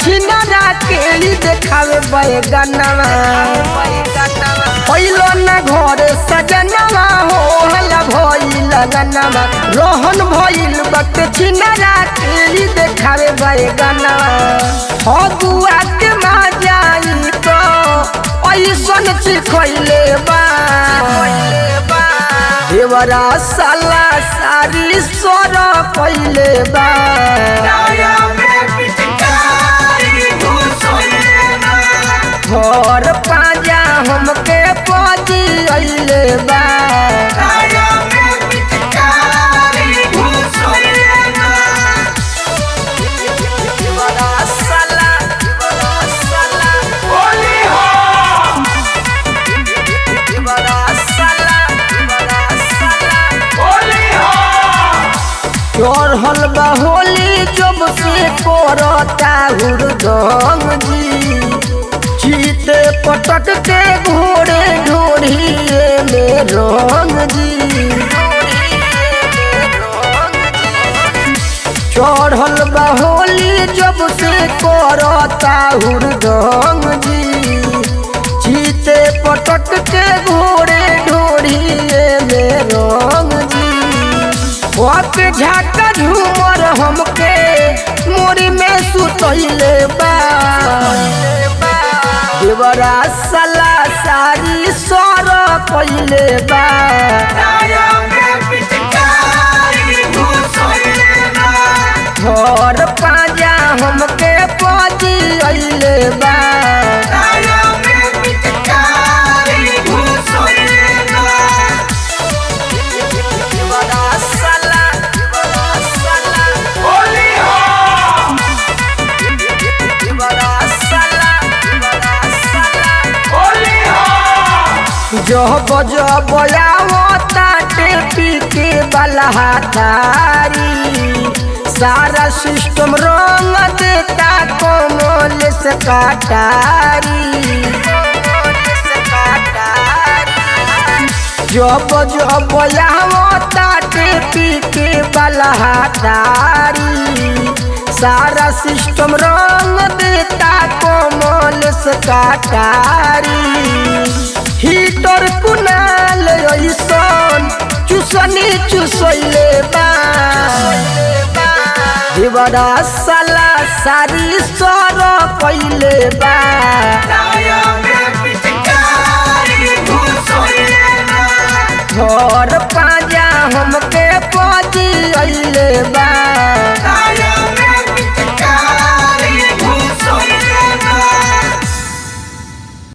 छिनारा के देखावे बैगनवा पहिलो न घर सजनवा हो हला भइल लगनवा रोहन भइल बट छिनारा के देखावे बैगनवा हो दुआ के मा जाई तो ऐसन चिखइले बा देवरा साला सारी सोर पहिले बा घर पाजा हमके पजी अइले बा चढ़ल बा होली जब से करता हुरदंग जी चीते पटक के घोड़े ढोढ़िए में रंग जी चढ़ल बा होली जब से करता हुरदंग जी चीते पटक के घोड़े ढोढ़िए में रंग जी वक्त झाका झूमर हमके मोरी में सुतइले बा देवरा साला सारी सोर पहिले बा घर पाजा हमके पजी अइले बा जब जब आवता टेपी के बलहादारी सारा सिस्टम रंग देता कोमल से काटारी जब जब आवता टेपी के बलहादारी सारा सिस्टम रंग देता कोमल से काटारी हीटर कुनाल ऐसन चुसनी चुसइले बा देवरा साला सारी सोर पहिले बा घर पाजा हमके